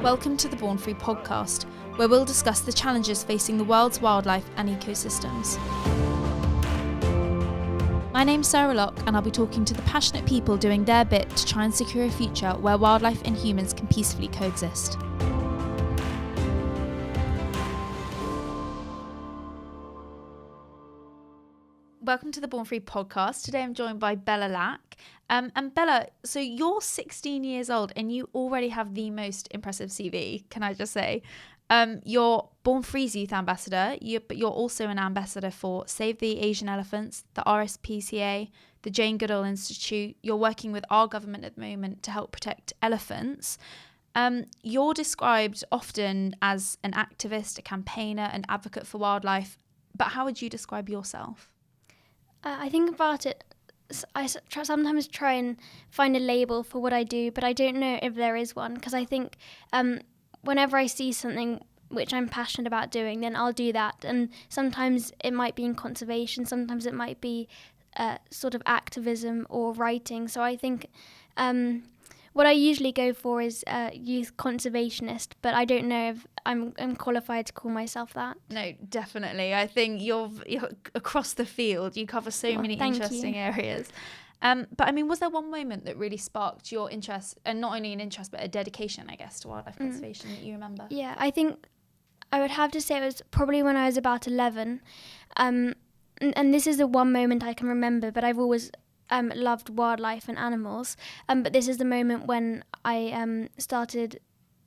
Welcome to the Born Free podcast, where we'll discuss the challenges facing the world's wildlife and ecosystems. My name's Sarah Locke, and I'll be talking to the passionate people doing their bit to try and secure a future where wildlife and humans can peacefully coexist. Welcome to the Born Free podcast. Today I'm joined by Bella Lack. And Bella, so you're 16 years old and you already have the most impressive CV, can I just say. You're Born Free's youth ambassador, but you're also an ambassador for Save the Asian Elephants, the RSPCA, the Jane Goodall Institute. You're working with our government at the moment to help protect elephants. You're described often as an activist, a campaigner, an advocate for wildlife. But how would you describe yourself? I think about it, I sometimes try and find a label for what I do, but I don't know if there is one, because I think whenever I see something which I'm passionate about doing, then I'll do that. And sometimes it might be in conservation, sometimes it might be sort of activism or writing. So I think what I usually go for is youth conservationist, but I don't know if I'm qualified to call myself that. No, definitely. I think you're across the field. You cover so many interesting areas. But I mean, was there one moment that really sparked your interest, and not only an interest, but a dedication, I guess, to wildlife conservation that you remember? Yeah, I think I would have to say it was probably when I was about 11. And this is the one moment I can remember, but I've always loved wildlife and animals. But this is the moment when I started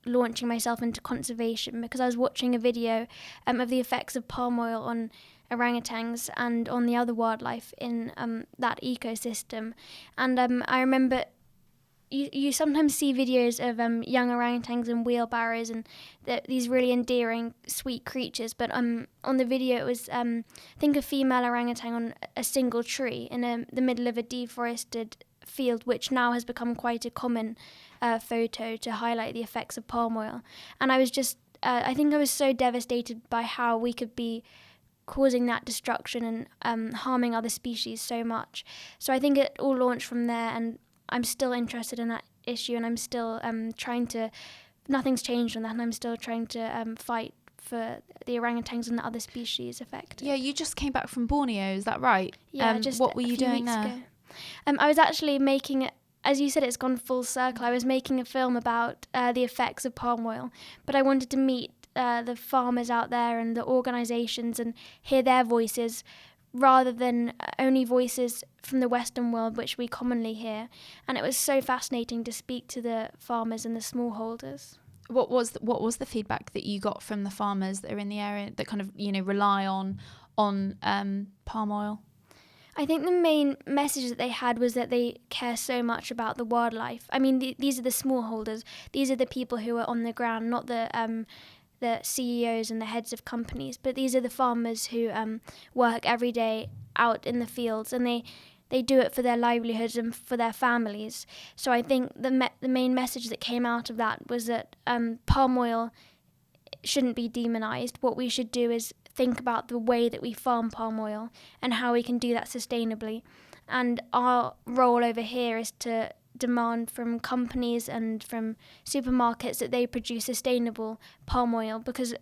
launching myself into conservation, because I was watching a video of the effects of palm oil on orangutans and on the other wildlife in that ecosystem. And I remember you sometimes see videos of young orangutans in wheelbarrows and these really endearing, sweet creatures. But on the video, it was, I think, a female orangutan on a single tree in the middle of a deforested field, which now has become quite a common photo to highlight the effects of palm oil. And I was just, I think I was so devastated by how we could be causing that destruction and harming other species so much. So I think it all launched from there, and I'm still interested in that issue, and I'm still nothing's changed on that, and I'm still trying to fight for the orangutans and the other species affected. Yeah, you just came back from Borneo, is that right? Yeah, just what were you doing there? Ago. I was actually making, as you said, it's gone full circle. I was making a film about the effects of palm oil, but I wanted to meet the farmers out there and the organisations and hear their voices, rather than only voices from the Western world, which we commonly hear. And it was so fascinating to speak to the farmers and the smallholders. What was the feedback that you got from the farmers that are in the area that kind of, rely on palm oil? I think the main message that they had was that they care so much about the wildlife. I mean, these are the smallholders. These are the people who are on the ground, not the CEOs and the heads of companies, but these are the farmers who work every day out in the fields, and they do it for their livelihoods and for their families. So I think the main message that came out of that was that palm oil shouldn't be demonized. What we should do is think about the way that we farm palm oil and how we can do that sustainably. And our role over here is to demand from companies and from supermarkets that they produce sustainable palm oil, because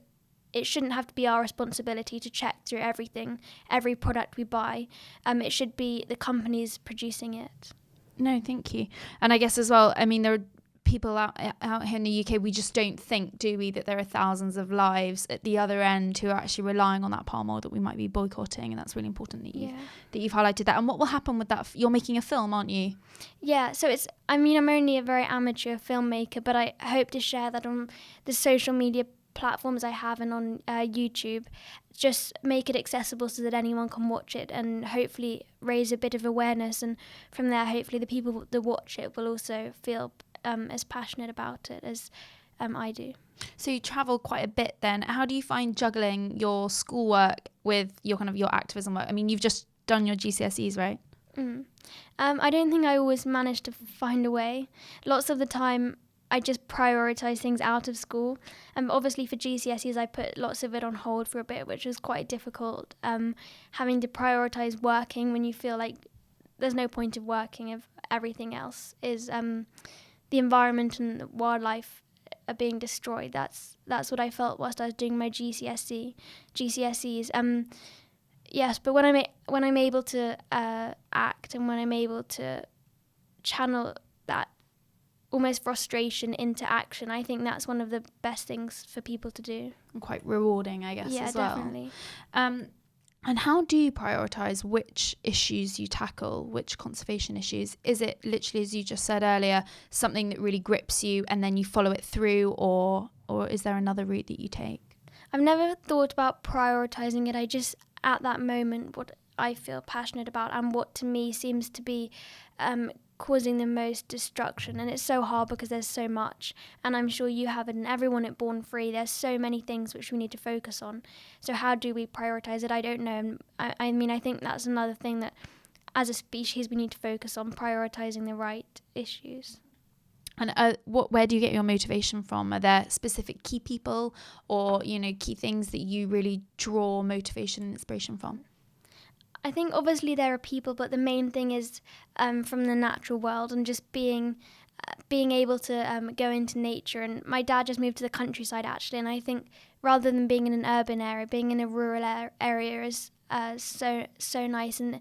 it shouldn't have to be our responsibility to check through every product we buy. It should be the companies producing it. No, thank you. And I guess as well, I mean, there are people out here in the UK, we just don't think, do we, that there are thousands of lives at the other end who are actually relying on that palm oil that we might be boycotting, and that's really important that you've highlighted that. And what will happen with that? You're making a film, aren't you? Yeah, so I'm only a very amateur filmmaker, but I hope to share that on the social media platforms I have and on YouTube. Just make it accessible so that anyone can watch it, and hopefully raise a bit of awareness, and from there hopefully the people that watch it will also feel as passionate about it as I do. So you travel quite a bit then. How do you find juggling your schoolwork with your activism work? I mean, you've just done your GCSEs, right? I don't think I always manage to find a way. Lots of the time I just prioritise things out of school. Obviously for GCSEs I put lots of it on hold for a bit, which was quite difficult. Having to prioritise working when you feel like there's no point of working if everything else is the environment and the wildlife are being destroyed. That's what I felt whilst I was doing my GCSEs. Yes, but when I'm able to act, and when I'm able to channel that almost frustration into action, I think that's one of the best things for people to do. And quite rewarding, I guess, as well. Definitely. And how do you prioritise which issues you tackle, which conservation issues? Is it literally, as you just said earlier, something that really grips you and then you follow it through, or is there another route that you take? I've never thought about prioritising it. I just, at that moment, what I feel passionate about and what to me seems to be causing the most destruction. And it's so hard because there's so much, and I'm sure you have it, and everyone at Born Free, there's so many things which we need to focus on. So how do we prioritise it? I don't know. I mean, I think that's another thing that as a species we need to focus on, prioritising the right issues. And where do you get your motivation from? Are there specific key people or, key things that you really draw motivation and inspiration from? I think obviously there are people, but the main thing is from the natural world, and just being able to go into nature. And my dad just moved to the countryside, actually, and I think rather than being in an urban area, being in a rural area is so nice, and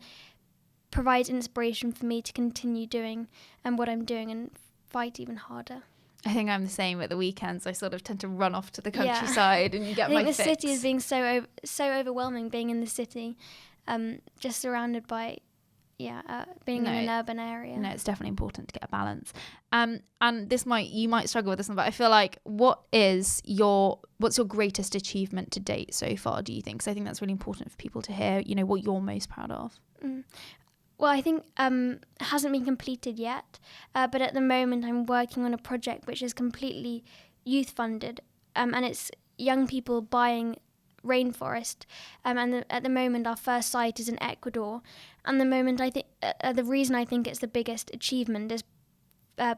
provides inspiration for me to continue doing what I'm doing and fight even harder. I think I'm the same at the weekends. I sort of tend to run off to the countryside and you get my fix. I think the city is being so overwhelming, being in the city, just surrounded by, being in an urban area. No, it's definitely important to get a balance. And you might struggle with this one, but I feel like what's your greatest achievement to date so far, do you think? Because I think that's really important for people to hear, what you're most proud of. Well, I think it hasn't been completed yet, but at the moment I'm working on a project which is completely youth funded, and it's young people buying rainforest, and at the moment our first site is in Ecuador, and the reason I think it's the biggest achievement is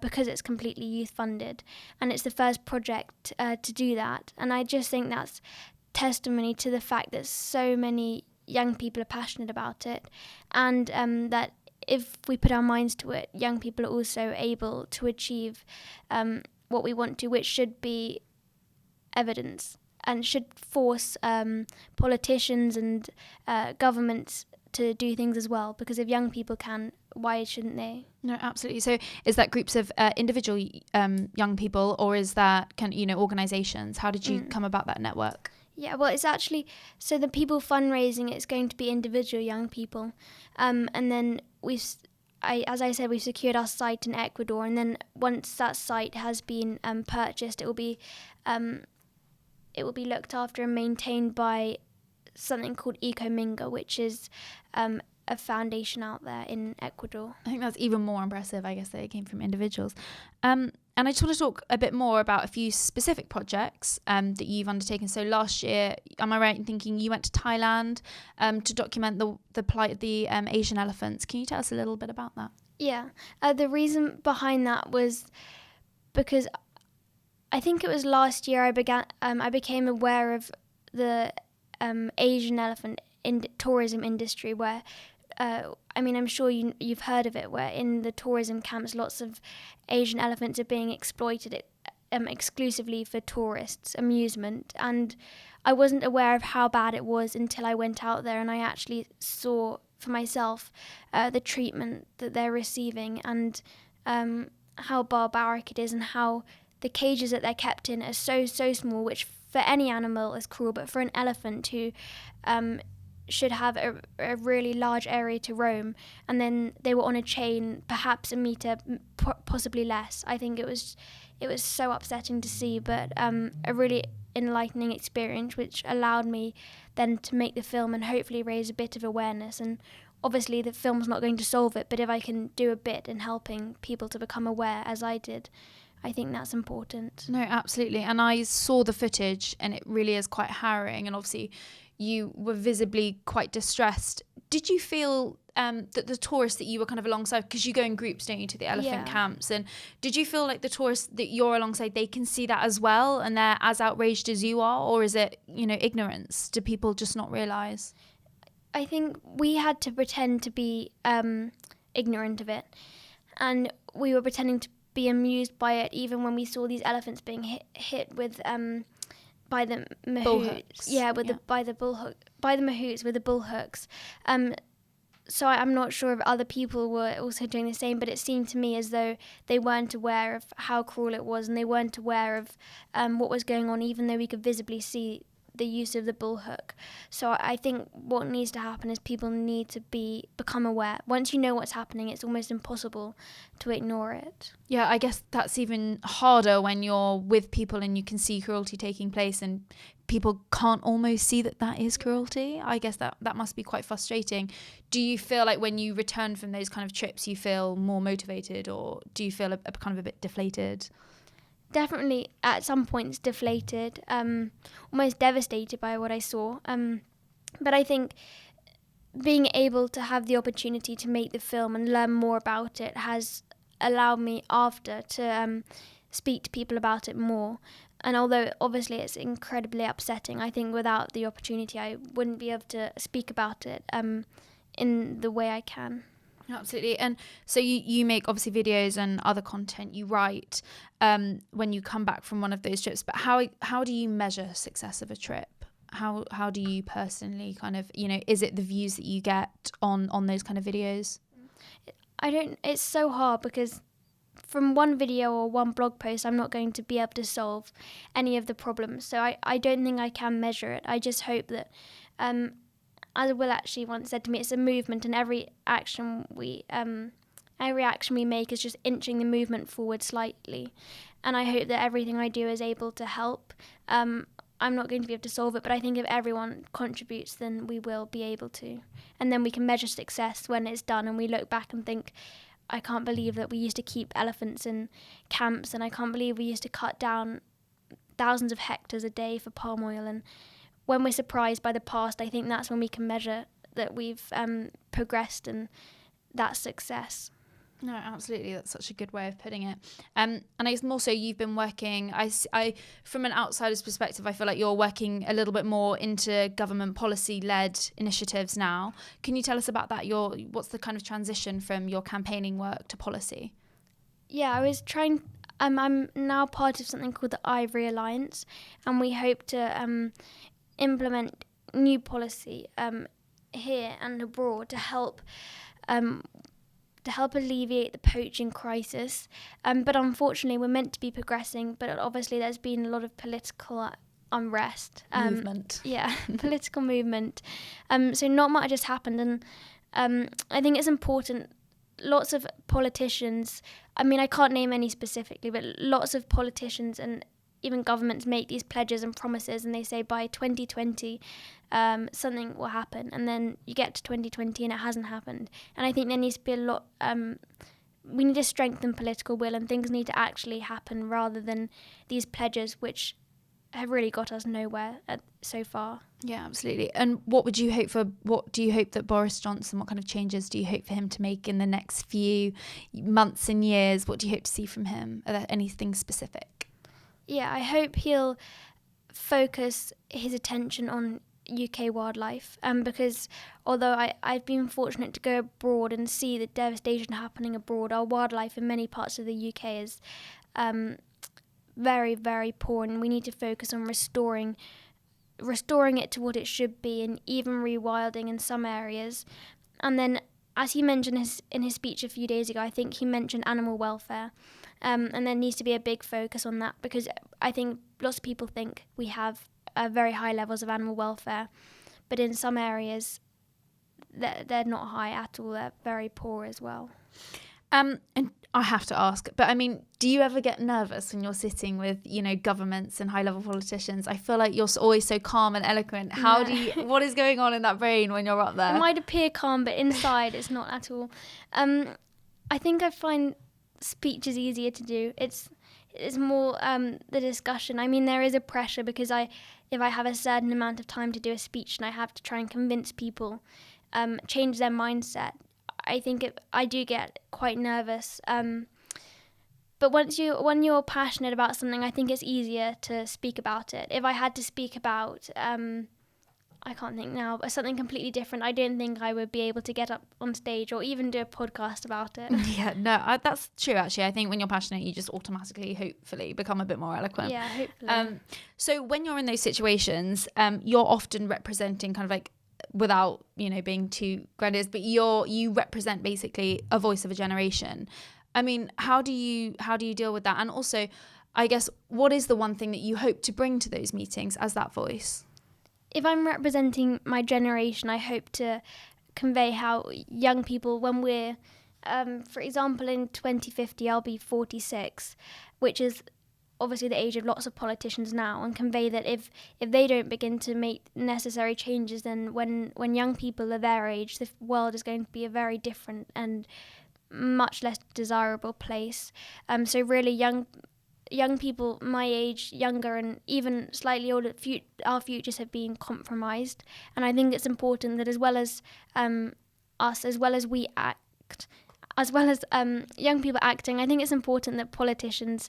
because it's completely youth funded, and it's the first project to do that, and I just think that's testimony to the fact that so many young people are passionate about it, and that if we put our minds to it, young people are also able to achieve what we want to, which should be evidence and should force politicians and governments to do things as well, because if young people can, why shouldn't they? No, absolutely. So is that groups of individual young people, or is that organisations? How did you come about that network? Yeah, well, it's actually, so the people fundraising, it's going to be individual young people. And then as I said, we've secured our site in Ecuador. And then once that site has been purchased, it will be looked after and maintained by something called Ecominga, which is a foundation out there in Ecuador. I think that's even more impressive, I guess, that it came from individuals. And I just want to talk a bit more about a few specific projects that you've undertaken. So last year, am I right in thinking you went to Thailand to document the plight of the Asian elephants? Can you tell us a little bit about that? Yeah, the reason behind that was because I think it was last year I became aware of the Asian elephant tourism industry, where I'm sure you've heard of it, where in the tourism camps lots of Asian elephants are being exploited exclusively for tourists' amusement. And I wasn't aware of how bad it was until I went out there and I actually saw for myself the treatment that they're receiving, and how barbaric it is, and how the cages that they're kept in are so small, which for any animal is cruel, but for an elephant who should have a really large area to roam, and then they were on a chain perhaps a meter, possibly less. I think it was so upsetting to see, but a really enlightening experience, which allowed me then to make the film and hopefully raise a bit of awareness. And obviously the film's not going to solve it, but if I can do a bit in helping people to become aware, as I did, I think that's important. No, absolutely. And I saw the footage and it really is quite harrowing, and obviously you were visibly quite distressed. Did you feel that the tourists that you were kind of alongside, because you go in groups, don't you, to the elephant camps, and did you feel like the tourists that you're alongside, they can see that as well and they're as outraged as you are, or is it, ignorance? Do people just not realise? I think we had to pretend to be ignorant of it, and we were pretending to be amused by it, even when we saw these elephants being hit with by the mahouts. By the mahouts with the bull hooks. So I'm not sure if other people were also doing the same, but it seemed to me as though they weren't aware of how cruel it was, and they weren't aware of what was going on, even though we could visibly see the use of the bull hook. So I think what needs to happen is people need to become aware. Once you know what's happening, it's almost impossible to ignore it. Yeah, I guess that's even harder when you're with people and you can see cruelty taking place and people can't almost see that is cruelty. I guess that must be quite frustrating. Do you feel like when you return from those kind of trips, you feel more motivated, or do you feel a kind of a bit deflated? Definitely at some points deflated, almost devastated by what I saw. But I think being able to have the opportunity to make the film and learn more about it has allowed me after to speak to people about it more. And although obviously it's incredibly upsetting, I think without the opportunity I wouldn't be able to speak about it in the way I can. Absolutely. And so you make obviously videos and other content, you write when you come back from one of those trips, but how do you measure success of a trip? How do you personally kind of, is it the views that you get on those kind of videos? It's so hard because from one video or one blog post, I'm not going to be able to solve any of the problems. So I don't think I can measure it. I just hope that, as Will actually once said to me, it's a movement, and every action we make is just inching the movement forward slightly. And I hope that everything I do is able to help. I'm not going to be able to solve it, but I think if everyone contributes, then we will be able to. And then we can measure success when it's done, and we look back and think, I can't believe that we used to keep elephants in camps, and I can't believe we used to cut down thousands of hectares a day for palm oil. And when we're surprised by the past, I think that's when we can measure that we've progressed, and that's success. No, absolutely. That's such a good way of putting it. And I guess more so you've been working, I from an outsider's perspective, I feel like you're working a little bit more into government policy-led initiatives now. Can you tell us about that? What's the kind of transition from your campaigning work to policy? Yeah, I was trying... I'm now part of something called the Ivory Alliance, and we hope to implement new policy here and abroad to help alleviate the poaching crisis. But unfortunately, we're meant to be progressing, but obviously there's been a lot of political unrest. Movement. Yeah, political movement. So not much has happened, and I think it's important. Lots of politicians, I can't name any specifically, but lots of politicians and even governments make these pledges and promises, and they say by 2020 something will happen, and then you get to 2020 and it hasn't happened. And I think there needs to be a lot, we need to strengthen political will, and things need to actually happen rather than these pledges which have really got us nowhere so far. Yeah, absolutely. And what do you hope that Boris Johnson, what kind of changes do you hope for him to make in the next few months and years? What do you hope to see from him? Are there anything specific? Yeah, I hope he'll focus his attention on UK wildlife, because although I've been fortunate to go abroad and see the devastation happening abroad, our wildlife in many parts of the UK is very, very poor, and we need to focus on restoring it to what it should be, and even rewilding in some areas. And then, as he mentioned in his speech a few days ago, I think he mentioned animal welfare, and there needs to be a big focus on that, because I think lots of people think we have very high levels of animal welfare, but in some areas they're not high at all. They're very poor as well. And I have to ask, but do you ever get nervous when you're sitting with, governments and high-level politicians? I feel like you're always so calm and eloquent. What is going on in that brain when you're up there? It might appear calm, but inside it's not at all. I think I find speech is easier to do. It's more the discussion. There is a pressure because if I have a certain amount of time to do a speech and I have to try and convince people, change their mindset, I think I do get quite nervous. But when you're passionate about something, I think it's easier to speak about it. If I had to speak about I can't think now, but something completely different. I don't think I would be able to get up on stage or even do a podcast about it. Yeah, no, that's true, actually. I think when you're passionate, you just automatically, hopefully, become a bit more eloquent. Yeah, hopefully. So when you're in those situations, you're often representing kind of like, without, being too grandiose, but you represent basically a voice of a generation. I mean, how do you deal with that? And also, I guess, what is the one thing that you hope to bring to those meetings as that voice? If I'm representing my generation, I hope to convey how young people, when we're, for example, in 2050, I'll be 46, which is obviously the age of lots of politicians now, and convey that if they don't begin to make necessary changes, then when young people are their age, the world is going to be a very different and much less desirable place. So really young people my age, younger and even slightly older, our futures have been compromised. And I think it's important that as well as us, as well as we act, as well as young people acting, I think it's important that politicians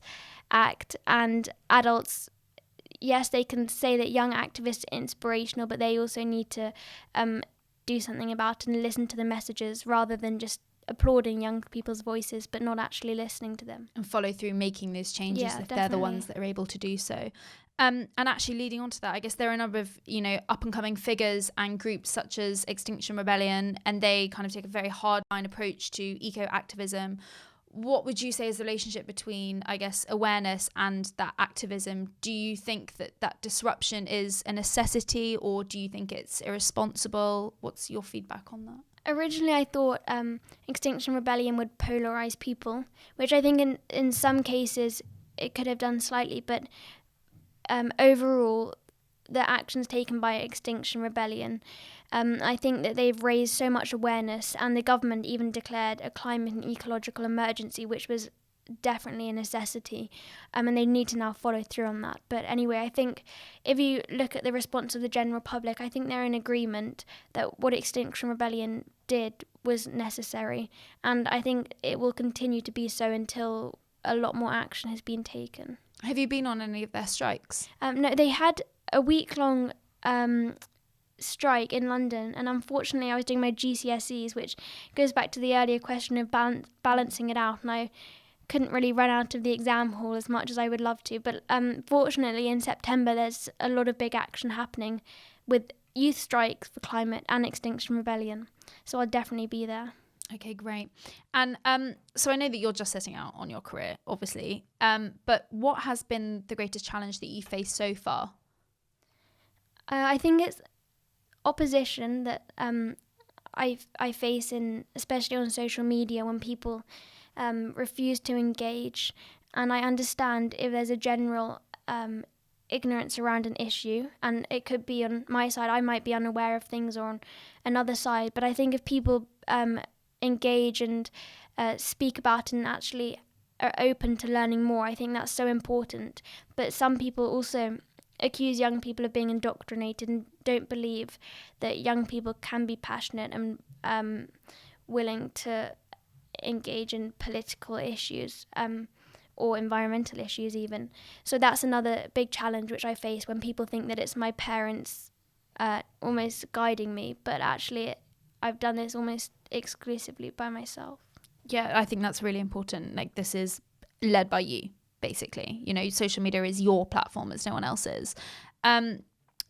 act and adults, yes, they can say that young activists are inspirational, but they also need to do something about it and listen to the messages rather than just applauding young people's voices but not actually listening to them. And follow through making those changes if definitely. they're the ones that are able to do so. And actually leading on to that, I guess there are a number of, up and coming figures and groups such as Extinction Rebellion, and they kind of take a very hardline approach to eco-activism. What would you say is the relationship between, I guess, awareness and that activism? Do you think that disruption is a necessity, or do you think it's irresponsible? What's your feedback on that? Originally, I thought Extinction Rebellion would polarize people, which I think in some cases it could have done slightly, but overall, the actions taken by Extinction Rebellion, I think that they've raised so much awareness, and the government even declared a climate and ecological emergency, which was definitely a necessity, and they need to now follow through on that. But anyway, I think if you look at the response of the general public, I think they're in agreement that what Extinction Rebellion did was necessary, and I think it will continue to be so until a lot more action has been taken. Have you been on any of their strikes? No, they had a week-long strike in London, and unfortunately I was doing my GCSEs, which goes back to the earlier question of balancing it out, and I couldn't really run out of the exam hall as much as I would love to. But fortunately in September there's a lot of big action happening with youth strikes for climate and Extinction Rebellion. So I'll definitely be there. Okay, great. And so I know that you're just setting out on your career, obviously. But what has been the greatest challenge that you've faced so far? I think it's opposition that I face, especially on social media, when people refuse to engage. And I understand if there's a general ignorance around an issue, and it could be on my side, I might be unaware of things, or on another side. But I think if people engage and speak about it and actually are open to learning more, I think that's so important. But some people also accuse young people of being indoctrinated and don't believe that young people can be passionate and willing to engage in political issues or environmental issues even. So that's another big challenge which I face, when people think that it's my parents almost guiding me, but actually I've done this almost exclusively by myself. Yeah, I think that's really important. Like, this is led by you, basically. Social media is your platform, it's no one else's. And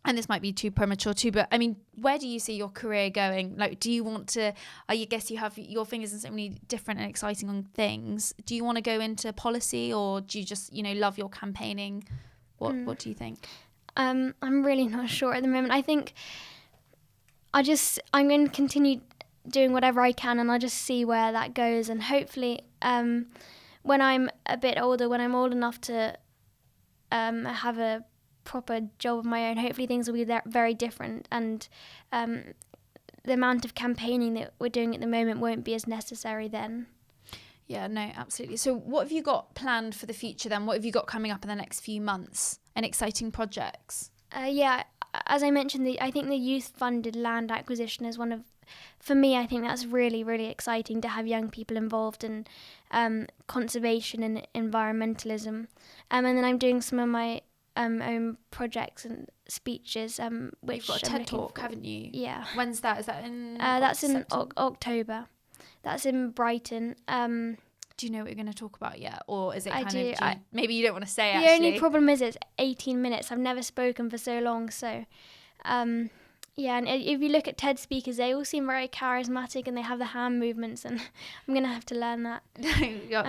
this might be too premature too, but I mean, where do you see your career going? Like, do you want to, I guess you have your fingers in so many different and exciting things. Do you want to go into policy, or do you just, love your campaigning? What do you think? I'm really not sure at the moment. I think I'm going to continue doing whatever I can, and I'll just see where that goes. And hopefully, when I'm a bit older, when I'm old enough to have a proper job of my own, hopefully things will be very different, and the amount of campaigning that we're doing at the moment won't be as necessary then. Yeah, no, absolutely. So what have you got planned for the future then? What have you got coming up in the next few months? And exciting projects? Yeah, as I mentioned, I think the youth-funded land acquisition is one of, for me, I think that's really, really exciting to have young people involved in conservation and environmentalism. And then I'm doing some of my own projects and speeches. Which You've got a I'm TED looking Talk, for. haven't you? Yeah. When's that? Is that in That's in September? October. That's in Brighton. Do you know what you're going to talk about yet? Or is it I kind do. of... maybe you don't want to say, The actually. only problem is it's 18 minutes. I've never spoken for so long, so... yeah, and if you look at TED speakers, they all seem very charismatic and they have the hand movements, and I'm going to have to learn that.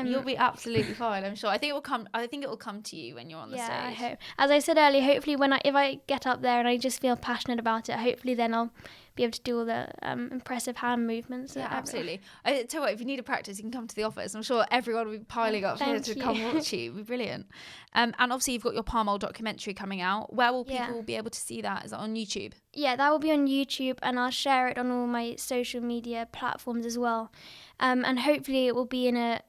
You'll be absolutely fine, I'm sure. I think it will come to you when you're on the stage. Yeah, I hope. As I said earlier, hopefully if I get up there and I just feel passionate about it, hopefully then I'll be able to do all the impressive hand movements. Yeah, absolutely. I tell you what, if you need a practice, you can come to the office. I'm sure everyone will be piling up here to come watch you. It'll be brilliant. And obviously you've got your palm oil documentary coming out. Where will people be able to see that? Is it on YouTube? Yeah, that will be on YouTube, and I'll share it on all my social media platforms as well. And hopefully it will be in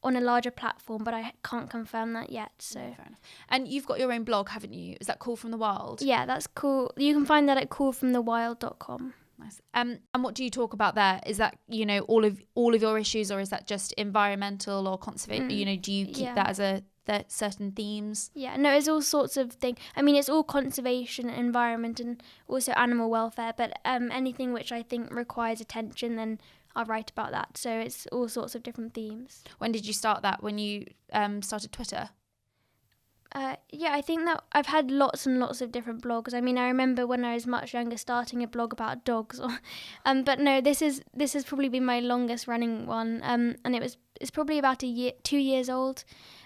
on a larger platform, but I can't confirm that yet. So fair enough. And you've got your own blog, haven't you? Is that Call from the Wild? Yeah, that's cool. You can find that at callfromthewild.com. Nice. And what do you talk about there? Is that, all of your issues, or is that just environmental or conservation? Do you keep that as certain themes? Yeah, no, it's all sorts of things. I mean, it's all conservation, environment, and also animal welfare. But anything which I think requires attention, then I'll write about that. So it's all sorts of different themes. When did you start that? When you started Twitter? Yeah, I think that I've had lots and lots of different blogs. I mean, I remember when I was much younger starting a blog about dogs. But no, this has probably been my longest running one. And it's probably about 2 years old.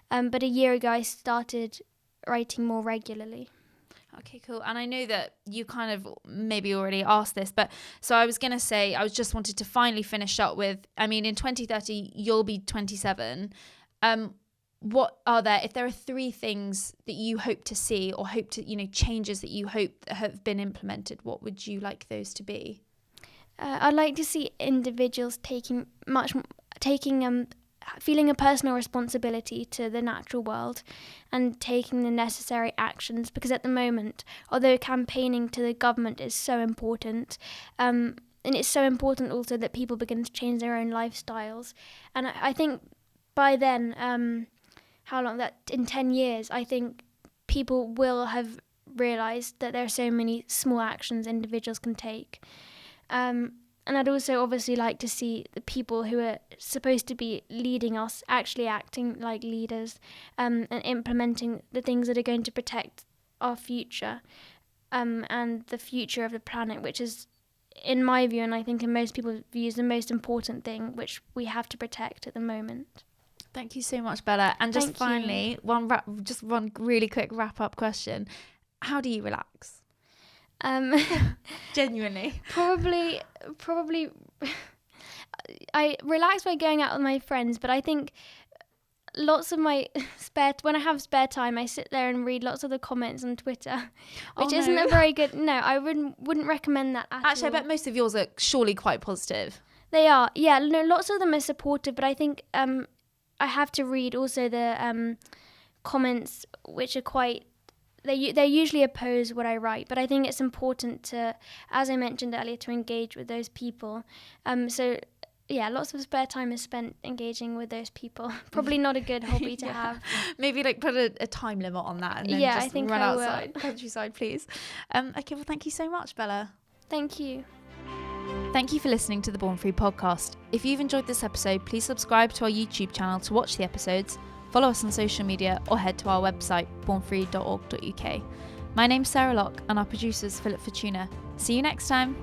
But a year ago I started writing more regularly. Okay, cool. And I know that you kind of maybe already asked this, but so I was going to say, I just wanted to finally finish up with, I mean, in 2030, you'll be 27. What are there, if there are 3 things that you hope to see or hope to, changes that you hope that have been implemented, what would you like those to be? I'd like to see individuals feeling a personal responsibility to the natural world and taking the necessary actions, because at the moment, although campaigning to the government is so important, and it's so important also that people begin to change their own lifestyles. And I think by then, in 10 years, I think people will have realised that there are so many small actions individuals can take. And I'd also obviously like to see the people who are supposed to be leading us actually acting like leaders, and implementing the things that are going to protect our future, and the future of the planet, which is, in my view, and I think in most people's views, the most important thing which we have to protect at the moment. Thank you so much, Bella. And just finally, one really quick wrap-up question. How do you relax? Genuinely. Probably I relax by going out with my friends, but I think lots of my when I have spare time, I sit there and read lots of the comments on Twitter, which isn't a very good. No, I wouldn't recommend that at all. Actually, I bet most of yours are surely quite positive. They are, yeah. No, lots of them are supportive, but I think I have to read also the comments which are quite. They usually oppose what I write, but I think it's important to, as I mentioned earlier, to engage with those people. So, yeah, lots of spare time is spent engaging with those people. Probably not a good hobby to have. Maybe put a time limit on that, and then just I think run I outside, will. countryside, please. Okay, well, thank you so much, Bella. Thank you. Thank you for listening to the Born Free podcast. If you've enjoyed this episode, please subscribe to our YouTube channel to watch the episodes, follow us on social media, or head to our website, bornfree.org.uk. My name's Sarah Locke, and our producer's Philip Fortuna. See you next time.